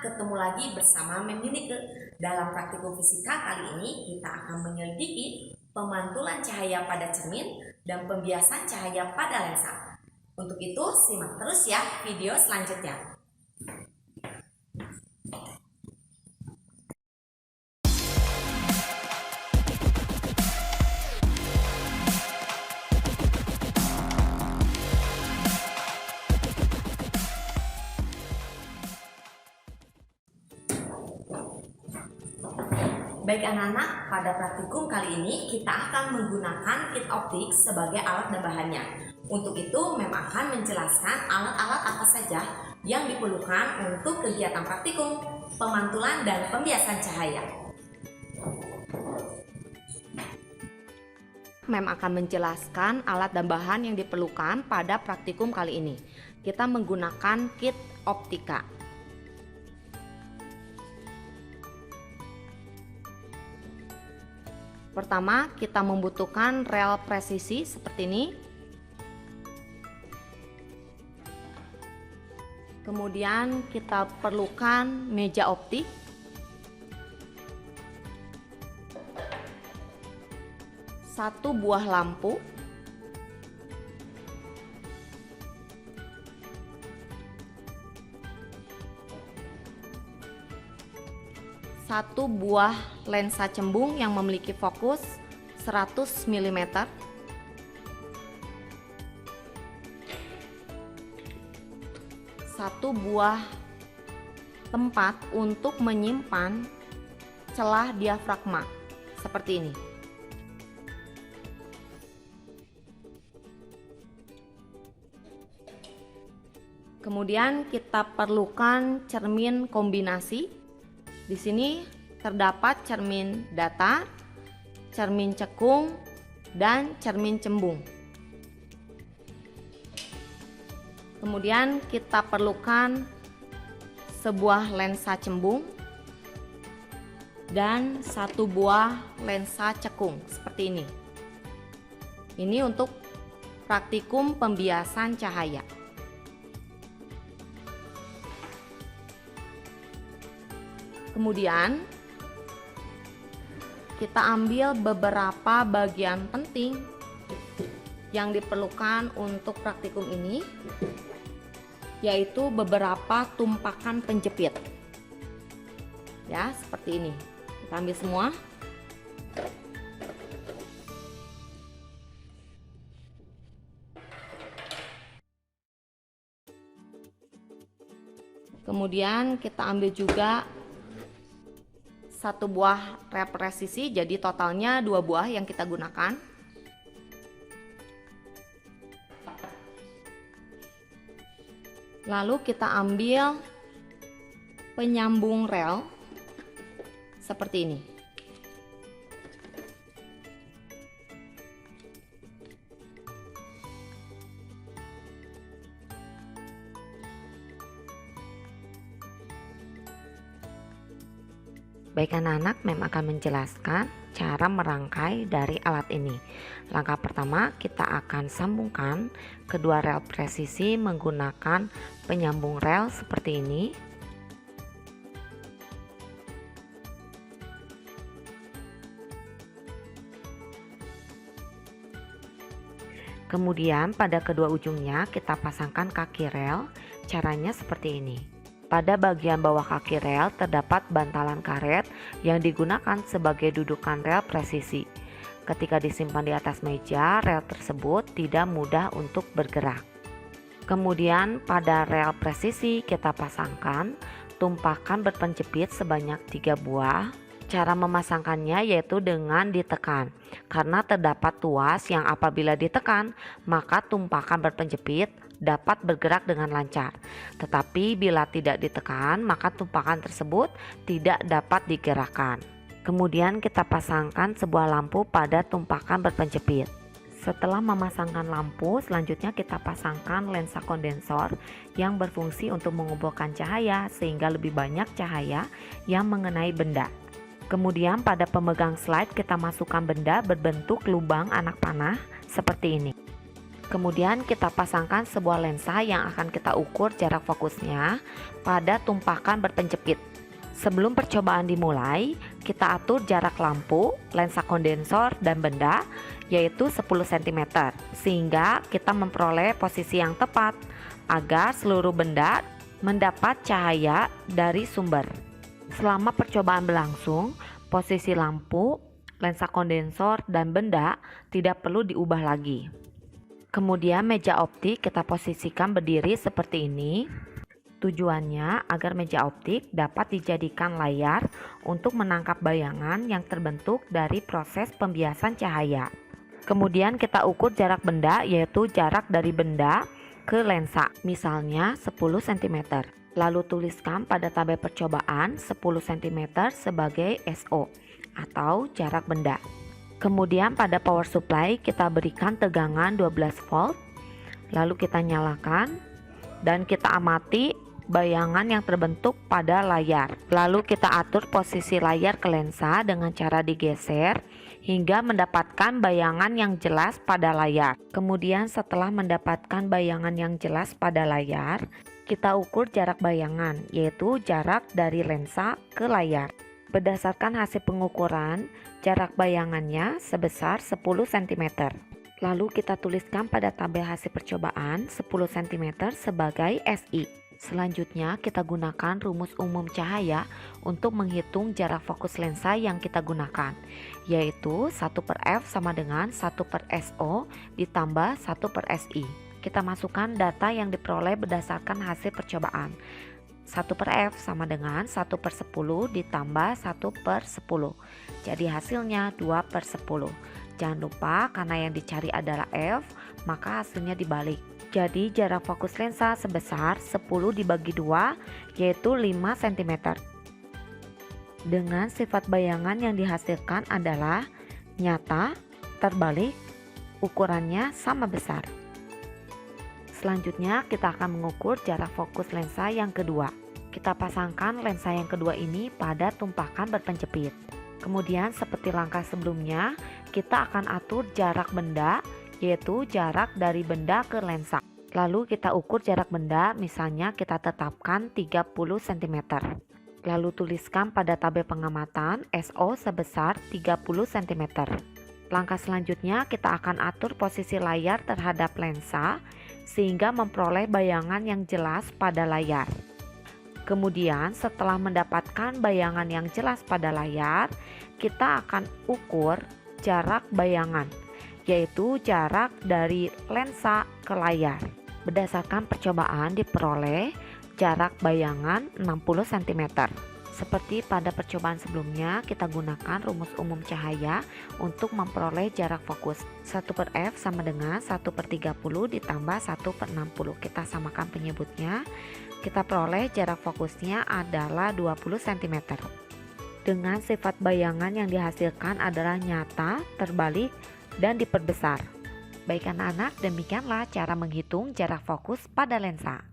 ketemu lagi bersama Memilike. Dalam praktikum fisika kali ini kita akan menyelidiki pemantulan cahaya pada cermin dan pembiasan cahaya pada lensa. Untuk itu simak terus ya video selanjutnya. Baik anak-anak, pada praktikum kali ini kita akan menggunakan kit optik sebagai alat dan bahannya. Untuk itu Mem akan menjelaskan alat-alat apa saja yang diperlukan untuk kegiatan praktikum, pemantulan dan pembiasan cahaya. Mem akan menjelaskan alat dan bahan yang diperlukan pada praktikum kali ini. Kita menggunakan kit optika. Pertama, kita membutuhkan rel presisi seperti ini. Kemudian kita perlukan meja optik. Satu buah lampu. Satu buah lensa cembung yang memiliki fokus 100 mm. Satu buah tempat untuk menyimpan celah diafragma seperti ini. Kemudian kita perlukan cermin kombinasi. Di sini terdapat cermin data, cermin cekung, dan cermin cembung. Kemudian kita perlukan sebuah lensa cembung dan satu buah lensa cekung seperti ini. Ini untuk praktikum pembiasan cahaya. Kemudian kita ambil beberapa bagian penting yang diperlukan untuk praktikum ini, yaitu beberapa tumpakan penjepit. Ya, seperti ini. Kita ambil semua. Kemudian kita ambil juga satu buah rel presisi, jadi totalnya 2 buah yang kita gunakan. Lalu kita ambil penyambung rel seperti ini. Baik anak-anak, Mem akan menjelaskan cara merangkai dari alat ini. Langkah pertama, kita akan sambungkan kedua rel presisi menggunakan penyambung rel seperti ini. Kemudian pada kedua ujungnya kita pasangkan kaki rel. Caranya seperti ini. Pada bagian bawah kaki rel terdapat bantalan karet yang digunakan sebagai dudukan rel presisi. Ketika disimpan di atas meja, rel tersebut tidak mudah untuk bergerak. Kemudian pada rel presisi kita pasangkan tumpakan berpenjepit sebanyak 3 buah. Cara memasangkannya yaitu dengan ditekan, karena terdapat tuas yang apabila ditekan maka tumpakan berpenjepit dapat bergerak dengan lancar. Tetapi bila tidak ditekan maka tumpakan tersebut tidak dapat digerakkan. Kemudian kita pasangkan sebuah lampu pada tumpakan berpenjepit. Setelah memasangkan lampu, selanjutnya kita pasangkan lensa kondensor yang berfungsi untuk mengumpulkan cahaya sehingga lebih banyak cahaya yang mengenai benda. Kemudian pada pemegang slide kita masukkan benda berbentuk lubang anak panah seperti ini. Kemudian kita pasangkan sebuah lensa yang akan kita ukur jarak fokusnya pada tumpakan berpenjepit. Sebelum percobaan dimulai, kita atur jarak lampu, lensa kondensor, dan benda, yaitu 10 cm, sehingga kita memperoleh posisi yang tepat agar seluruh benda mendapat cahaya dari sumber. Selama percobaan berlangsung, posisi lampu, lensa kondensor, dan benda tidak perlu diubah lagi. Kemudian meja optik kita posisikan berdiri seperti ini. Tujuannya agar meja optik dapat dijadikan layar untuk menangkap bayangan yang terbentuk dari proses pembiasan cahaya. Kemudian kita ukur jarak benda, yaitu jarak dari benda ke lensa, misalnya 10 cm. Lalu tuliskan pada tabel percobaan 10 cm sebagai SO atau jarak benda. Kemudian pada power supply kita berikan tegangan 12 volt, lalu kita nyalakan dan kita amati bayangan yang terbentuk pada layar. Lalu kita atur posisi layar ke lensa dengan cara digeser hingga mendapatkan bayangan yang jelas pada layar. Kemudian setelah mendapatkan bayangan yang jelas pada layar, kita ukur jarak bayangan, yaitu jarak dari lensa ke layar. Berdasarkan hasil pengukuran, jarak bayangannya sebesar 10 cm. Lalu kita tuliskan pada tabel hasil percobaan 10 cm sebagai SI. Selanjutnya kita gunakan rumus umum cahaya untuk menghitung jarak fokus lensa yang kita gunakan, yaitu 1/F sama dengan 1/SO ditambah 1/SI. Kita masukkan data yang diperoleh berdasarkan hasil percobaan. 1/F sama dengan 1/10 ditambah 1/10. Jadi hasilnya 2/10. Jangan lupa karena yang dicari adalah F, maka hasilnya dibalik. Jadi jarak fokus lensa sebesar 10 dibagi 2, yaitu 5 cm. Dengan sifat bayangan yang dihasilkan adalah nyata, terbalik, ukurannya sama besar. Selanjutnya kita akan mengukur jarak fokus lensa yang kedua. Kita pasangkan lensa yang kedua ini pada tumpakan berpenjepit. Kemudian seperti langkah sebelumnya, kita akan atur jarak benda, yaitu jarak dari benda ke lensa. Lalu kita ukur jarak benda, misalnya kita tetapkan 30 cm. Lalu tuliskan pada tabel pengamatan SO sebesar 30 cm. Langkah selanjutnya kita akan atur posisi layar terhadap lensa sehingga memperoleh bayangan yang jelas pada layar. Kemudian setelah mendapatkan bayangan yang jelas pada layar, kita akan ukur jarak bayangan, yaitu jarak dari lensa ke layar. Berdasarkan percobaan diperoleh jarak bayangan 60 cm. Seperti pada percobaan sebelumnya, kita gunakan rumus umum cahaya untuk memperoleh jarak fokus. 1/F sama dengan 1/30 ditambah 1/60. Kita samakan penyebutnya. Kita peroleh jarak fokusnya adalah 20 cm. Dengan sifat bayangan yang dihasilkan adalah nyata, terbalik, dan diperbesar. Baik anak-anak, demikianlah cara menghitung jarak fokus pada lensa.